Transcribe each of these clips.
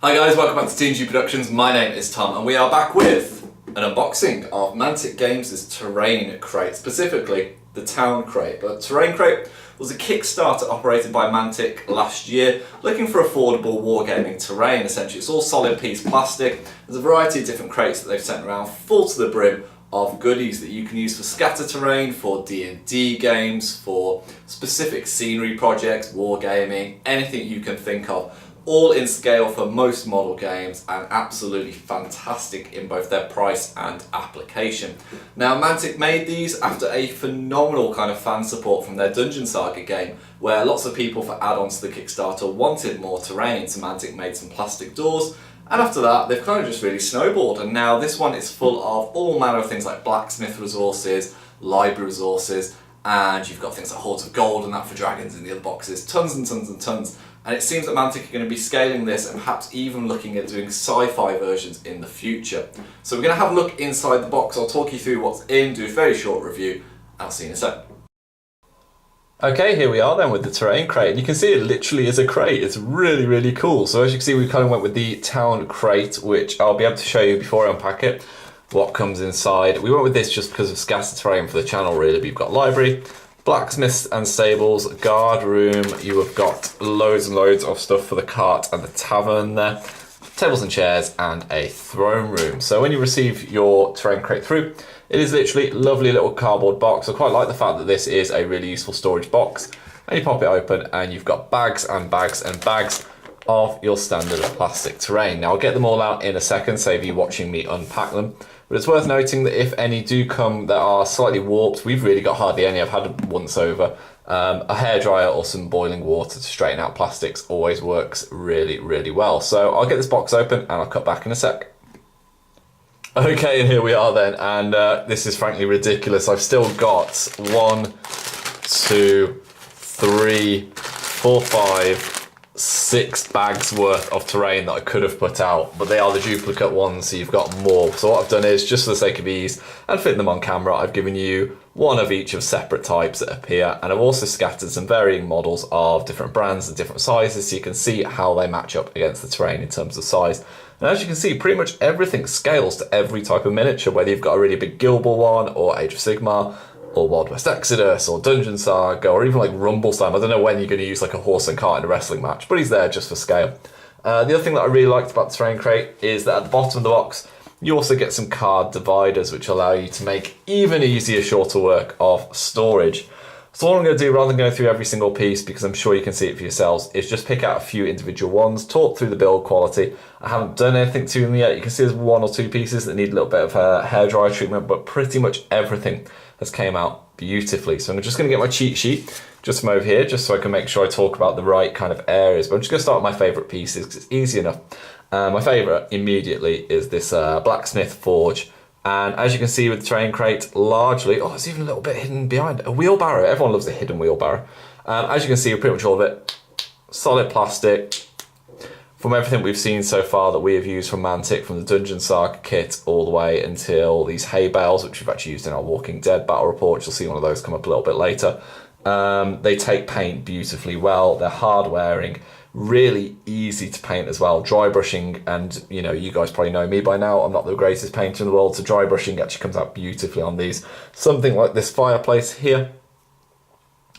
Hi guys, welcome back to TNG Productions. My name is Tom and we are back with an unboxing of Mantic Games' Terrain Crate, specifically the Town Crate. But Terrain Crate was a Kickstarter operated by Mantic last year, looking for affordable wargaming terrain. Essentially, it's all solid piece plastic. There's a variety of different crates that they've sent around, full to the brim of goodies that you can use for scatter terrain, for D&D games, for specific scenery projects, wargaming, anything you can think of. All in scale for most model games and absolutely fantastic in both their price and application. Now, Mantic made these after a phenomenal kind of fan support from their Dungeon Saga game, where lots of people for add-ons to the Kickstarter wanted more terrain, so Mantic made some plastic doors, and after that they've kind of just really snowballed, and now this one is full of all manner of things like blacksmith resources, library resources, and you've got things like hordes of gold and that for dragons in the other boxes, tons and tons and tons. And it seems that Mantic are going to be scaling this and perhaps even looking at doing sci-fi versions in the future. So we're going to have a look inside the box. I'll talk you through what's in, do a very short review, and I'll see you in a sec. Okay, here we are then with the Terrain Crate. And you can see it literally is a crate. It's really, really cool. So as you can see, we kind of went with the Town Crate, which I'll be able to show you before I unpack it, what comes inside. We went with this just because of scatter terrain for the channel, really. We've got library, blacksmiths and stables, guard room, you have got loads and loads of stuff for the cart and the tavern there, tables and chairs, and a throne room. So when you receive your Terrain Crate through, it is literally a lovely little cardboard box. I quite like the fact that this is a really useful storage box. And you pop it open and you've got bags and bags and bags of your standard plastic terrain. Now I'll get them all out in a second, save you watching me unpack them. But it's worth noting that if any do come that are slightly warped, we've really got hardly any. I've had once over. A hairdryer or some boiling water to straighten out plastics always works really, really well. So I'll get this box open and I'll cut back in a sec. Okay, and here we are then, and this is frankly ridiculous. I've still got 1, 2, 3, 4, 5, 6 bags worth of terrain that I could have put out, but they are the duplicate ones, so you've got more. So what I've done is, just for the sake of ease and fitting them on camera, I've given you one of each of separate types that appear, and I've also scattered some varying models of different brands and different sizes so you can see how they match up against the terrain in terms of size. And as you can see, pretty much everything scales to every type of miniature, whether you've got a really big Gilbor one, or Age of Sigmar, or Wild West Exodus, or Dungeon Saga, or even like Rumbleslam. I don't know when you're going to use like a horse and cart in a wrestling match, but he's there just for scale. The other thing that I really liked about the Terrain Crate is that at the bottom of the box, you also get some card dividers, which allow you to make even easier, shorter work of storage. So all I'm going to do, rather than going through every single piece, because I'm sure you can see it for yourselves, is just pick out a few individual ones, talk through the build quality. I haven't done anything to them yet. You can see there's 1 or 2 pieces that need a little bit of hairdryer treatment, but pretty much everything has came out beautifully. So I'm just going to get my cheat sheet just from over here, just so I can make sure I talk about the right kind of areas. But I'm just going to start with my favourite pieces, because it's easy enough. My favourite immediately is this Blacksmith Forge. And as you can see with the Terrain Crate, largely, oh, it's even a little bit hidden behind. A wheelbarrow, everyone loves a hidden wheelbarrow. As you can see, pretty much all of it, solid plastic. From everything we've seen so far that we have used from Mantic, from the Dungeon Saga kit all the way until these hay bales, which we've actually used in our Walking Dead battle report. You'll see one of those come up a little bit later. They take paint beautifully well. They're hard wearing, really easy to paint as well. Dry brushing, and you know, you guys probably know me by now, I'm not the greatest painter in the world, so dry brushing actually comes out beautifully on these. Something like this fireplace here,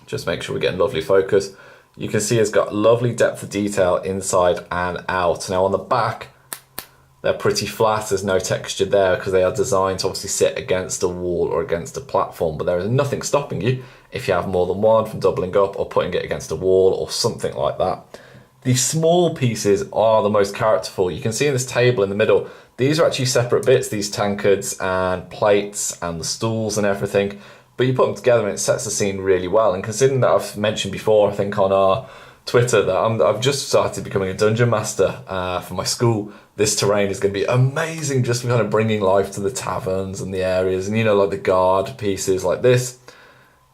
just make sure we're getting lovely focus. You can see it's got lovely depth of detail inside and out. Now on the back, they're pretty flat, there's no texture there because they are designed to obviously sit against a wall or against a platform, but there is nothing stopping you, if you have more than one, from doubling up or putting it against a wall or something like that. The small pieces are the most characterful. You can see in this table in the middle, these are actually separate bits, these tankards and plates and the stools and everything, but you put them together and it sets the scene really well. And considering that I've mentioned before, I think on our Twitter, that I've just started becoming a dungeon master for my school, this terrain is going to be amazing, just for kind of bringing life to the taverns and the areas, and you know, like the guard pieces like this.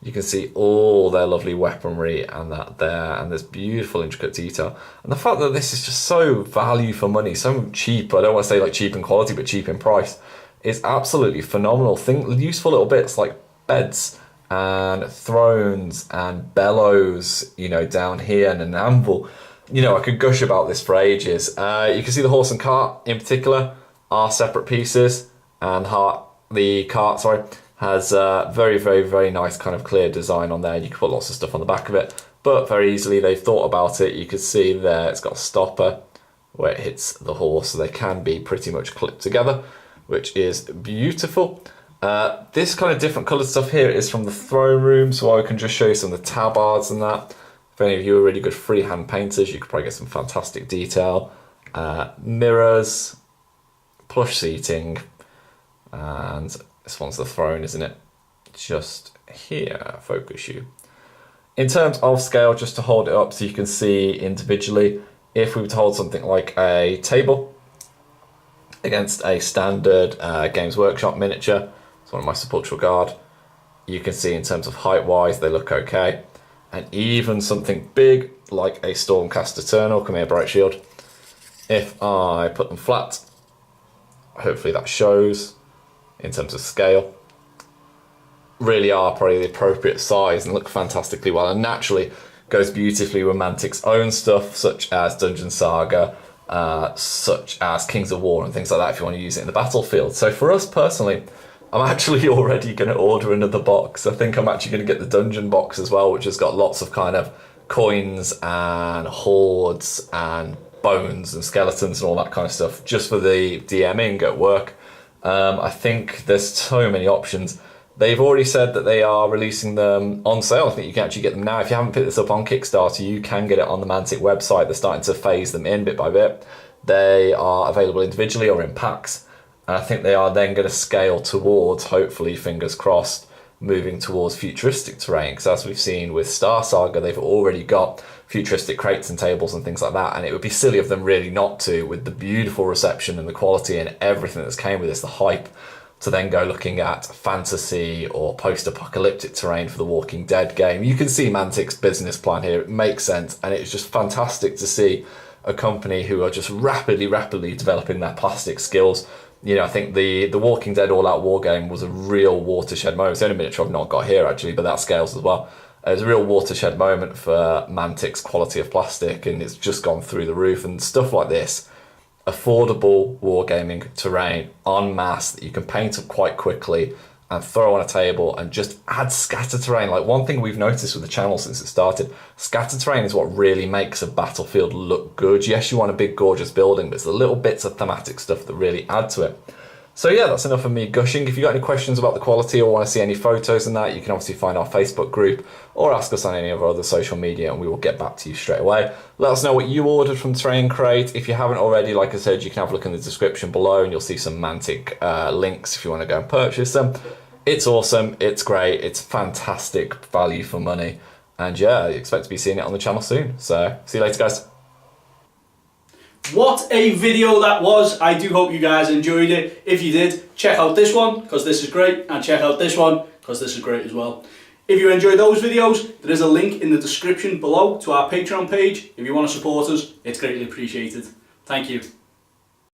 You can see all their lovely weaponry and that there, and this beautiful intricate detail. And the fact that this is just so value for money, so cheap, I don't want to say like cheap in quality, but cheap in price, is absolutely phenomenal. Useful little bits like beds and thrones and bellows, you know, down here, and an anvil. you know, I could gush about this for ages. You can see the horse and cart in particular are separate pieces, and the cart, sorry, has very, very, very nice kind of clear design on there. You can put lots of stuff on the back of it, but very easily they've thought about it. You can see there it's got a stopper where it hits the horse, so they can be pretty much clipped together, which is beautiful. This kind of different coloured stuff here is from the throne room, so I can just show you some of the tabards and that. If any of you are really good freehand painters, you could probably get some fantastic detail. Mirrors, plush seating, and this one's the throne, isn't it? Just here, focus you. In terms of scale, just to hold it up so you can see individually, if we were to hold something like a table against a standard Games Workshop miniature, it's one of my Sepulchral Guard, you can see in terms of height-wise, they look okay. And even something big like a Stormcast Eternal, come here, Bright Shield, if I put them flat, hopefully that shows in terms of scale, really are probably the appropriate size and look fantastically well, and naturally goes beautifully with Mantic's own stuff, such as Dungeon Saga, such as Kings of War and things like that, if you want to use it in the battlefield. So for us personally, I'm actually already going to order another box. I think I'm actually going to get the dungeon box as well, which has got lots of kind of coins and hoards and bones and skeletons and all that kind of stuff, just for the DMing at work. I think there's so many options. They've already said that they are releasing them on sale. I think you can actually get them now. If you haven't picked this up on Kickstarter, you can get it on the Mantic website. They're starting to phase them in bit by bit. They are available individually or in packs. And I think they are then going to scale towards, hopefully, fingers crossed, moving towards futuristic terrain. Because as we've seen with Star Saga, they've already got futuristic crates and tables and things like that. And it would be silly of them really not to, with the beautiful reception and the quality and everything that's came with this, the hype, to then go looking at fantasy or post-apocalyptic terrain for the Walking Dead game. You can see Mantic's business plan here. It makes sense, and it's just fantastic to see a company who are just rapidly developing their plastic skills. You know, I think the Walking Dead All-Out War game was a real watershed moment. It's the only miniature I've not got here, actually, but that scales as well. It was a real watershed moment for Mantic's quality of plastic, and it's just gone through the roof. And stuff like this, affordable wargaming terrain en masse that you can paint up quite quickly and throw on a table and just add scatter terrain. Like, one thing we've noticed with the channel since it started, scatter terrain is what really makes a battlefield look good. Yes, you want a big gorgeous building, but it's the little bits of thematic stuff that really add to it. So yeah, that's enough of me gushing. If you've got any questions about the quality or want to see any photos and that, you can obviously find our Facebook group or ask us on any of our other social media and we will get back to you straight away. Let us know what you ordered from Terrain Crate. If you haven't already, like I said, you can have a look in the description below and you'll see some Mantic links if you want to go and purchase them. It's awesome, it's great, it's fantastic value for money. And yeah, I expect to be seeing it on the channel soon. So see you later, guys. What a video that was. I do hope you guys enjoyed it. If you did, check out this one because this is great, and check out this one because this is great as well. If you enjoyed those videos, there is a link in the description below to our Patreon page. If you want to support us, it's greatly appreciated. Thank you.